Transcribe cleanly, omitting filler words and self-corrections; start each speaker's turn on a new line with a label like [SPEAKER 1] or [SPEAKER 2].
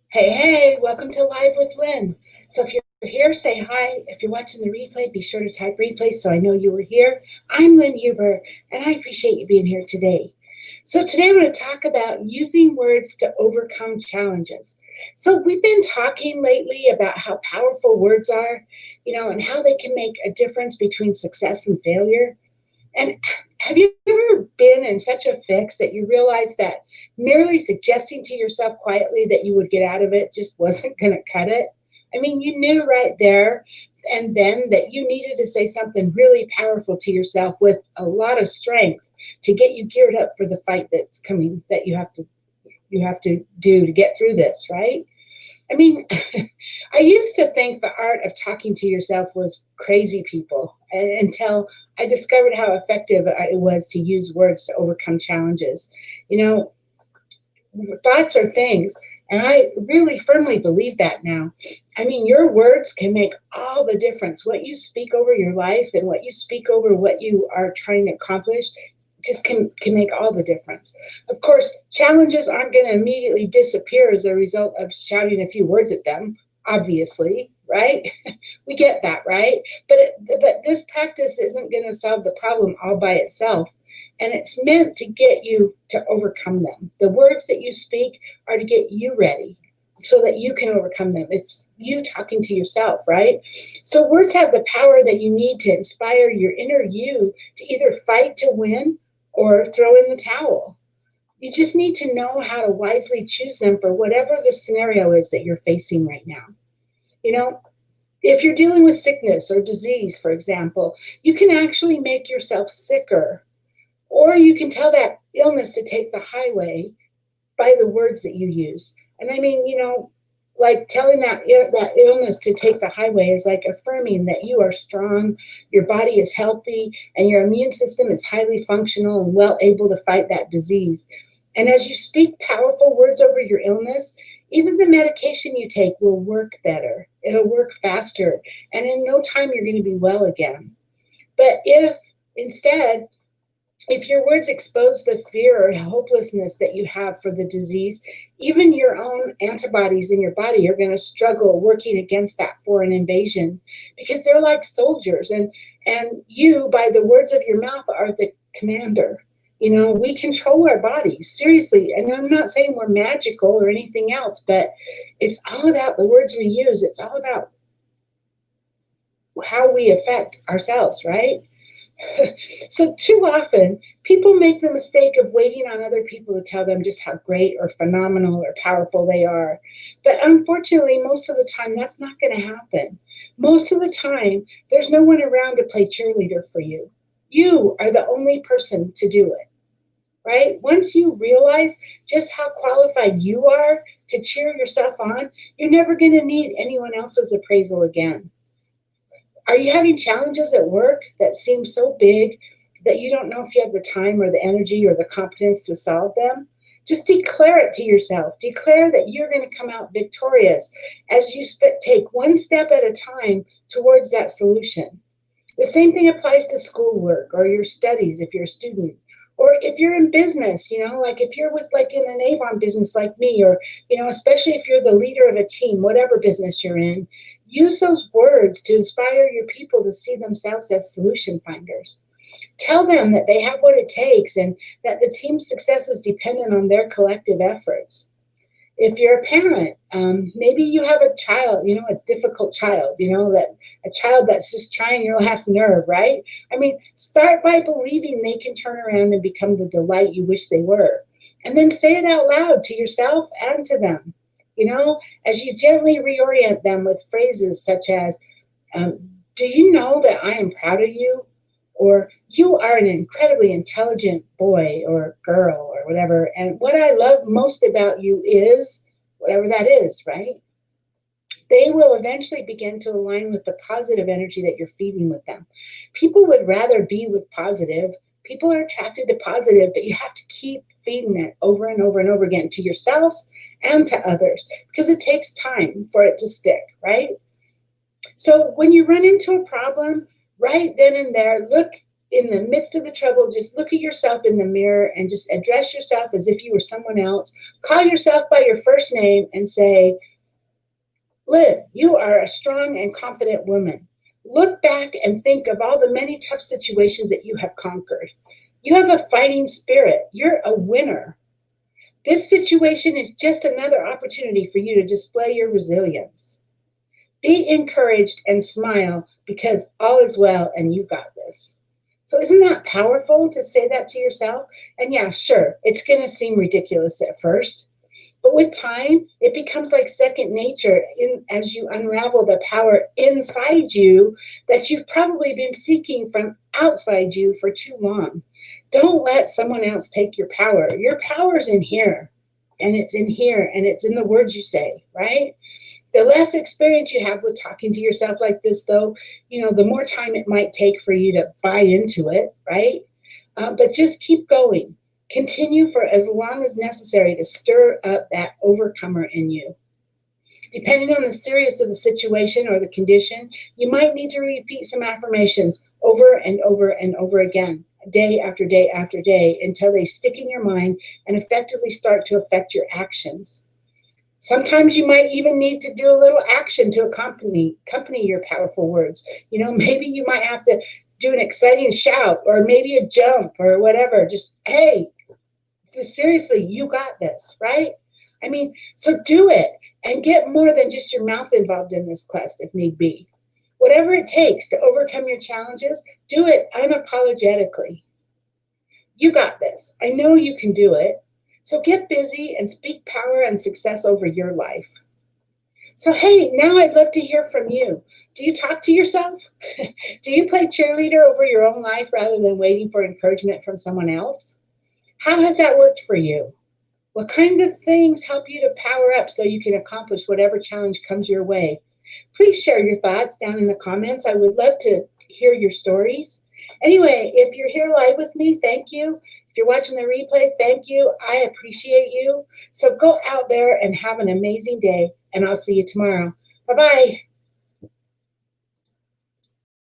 [SPEAKER 1] Hey, welcome to Live with Lynn. So if you're here, say hi. If you're watching the replay, be sure to type replay so I know you were here. I'm Lynn Huber, and I appreciate you being here today. So today I'm going to talk about using words to overcome challenges. So we've been talking lately about how powerful words are, and how they can make a difference between success and failure. And have you ever been in such a fix that you realize that merely suggesting to yourself quietly that you would get out of it just wasn't going to cut it? I mean, you knew right there and then that you needed to say something really powerful to yourself with a lot of strength to get you geared up for the fight that's coming that you have to do to get through this, right? I mean, I used to think the art of talking to yourself was crazy people until I discovered how effective it was to use words to overcome challenges. You know, Thoughts are things, and I really firmly believe that now. I mean, your words can make all the difference. What you speak over your life and what you speak over what you are trying to accomplish just can make all the difference. Of course, challenges aren't going to immediately disappear as a result of shouting a few words at them, obviously, right? We get that, right? But this practice isn't going to solve the problem all by itself, and it's meant to get you to overcome them. The words that you speak are to get you ready so that you can overcome them. It's you talking to yourself, right? So words have the power that you need to inspire your inner you to either fight to win or throw in the towel. You just need to know how to wisely choose them for whatever the scenario is that you're facing right now. You know, if you're dealing with sickness or disease, for example, you can actually make yourself sicker, or you can tell that illness to take the highway by the words that you use. And I mean, like telling that illness to take the highway is like affirming that you are strong, your body is healthy, and your immune system is highly functional and well able to fight that disease. And as you speak powerful words over your illness, even the medication you take will work better. It'll work faster, and in no time you're going to be well again. But instead if your words expose the fear or hopelessness that you have for the disease, even your own antibodies in your body are going to struggle working against that foreign invasion because they're like soldiers, and you, by the words of your mouth, are the commander. We control our bodies, seriously. And I'm not saying we're magical or anything else, but it's all about the words we use. It's all about how we affect ourselves, right? So too often, people make the mistake of waiting on other people to tell them just how great or phenomenal or powerful they are. But unfortunately, most of the time, that's not going to happen. Most of the time, there's no one around to play cheerleader for you. You are the only person to do it, right? Once you realize just how qualified you are to cheer yourself on, you're never going to need anyone else's appraisal again. Are you having challenges at work that seem so big that you don't know if you have the time or the energy or the competence to solve them? Just declare it to yourself. Declare that you're going to come out victorious as you take one step at a time towards that solution. The same thing applies to schoolwork or your studies if you're a student. Or if you're in business, like if you're with like in an Avon business like me, or, especially if you're the leader of a team, whatever business you're in, use those words to inspire your people to see themselves as solution finders. Tell them that they have what it takes and that the team's success is dependent on their collective efforts. If you're a parent, maybe you have a child, a difficult child, that a child that's just trying your last nerve, right? I mean, start by believing they can turn around and become the delight you wish they were. And then say it out loud to yourself and to them, as you gently reorient them with phrases such as, do you know that I am proud of you? Or you are an incredibly intelligent boy or girl or whatever. And what I love most about you is whatever that is, right? They will eventually begin to align with the positive energy that you're feeding with them. People would rather be with positive. People are attracted to positive, but you have to keep feeding it over and over and over again to yourselves and to others because it takes time for it to stick, right? So when you run into a problem, right then and there, look in the midst of the trouble, just look at yourself in the mirror and just address yourself as if you were someone else. Call yourself by your first name and say, Lynn, you are a strong and confident woman. Look back and think of all the many tough situations that you have conquered. You have a fighting spirit. You're a winner. This situation is just another opportunity for you to display your resilience. Be encouraged and smile because all is well and you got this. So, isn't that powerful to say that to yourself? And yeah, sure, it's going to seem ridiculous at first, but with time, it becomes like second nature as you unravel the power inside you that you've probably been seeking from outside you for too long. Don't let someone else take your power. Your power is in here, and it's in here, and it's in the words you say, right? The less experience you have with talking to yourself like this, though, the more time it might take for you to buy into it, right? But just keep going. Continue for as long as necessary to stir up that overcomer in you. Depending on the seriousness of the situation or the condition, you might need to repeat some affirmations over and over and over again, day after day after day, until they stick in your mind and effectively start to affect your actions. Sometimes you might even need to do a little action to accompany your powerful words. Maybe you might have to do an exciting shout or maybe a jump or whatever. Just, hey, seriously, you got this, right? So do it and get more than just your mouth involved in this quest if need be. Whatever it takes to overcome your challenges, do it unapologetically. You got this. I know you can do it. So get busy and speak power and success over your life. So, hey, now I'd love to hear from you. Do you talk to yourself? Do you play cheerleader over your own life rather than waiting for encouragement from someone else? How has that worked for you? What kinds of things help you to power up so you can accomplish whatever challenge comes your way? Please share your thoughts down in the comments. I would love to hear your stories. Anyway, if you're here live with me, thank you. If you're watching the replay, thank you. I appreciate you. So go out there and have an amazing day, and I'll see you tomorrow. Bye-bye.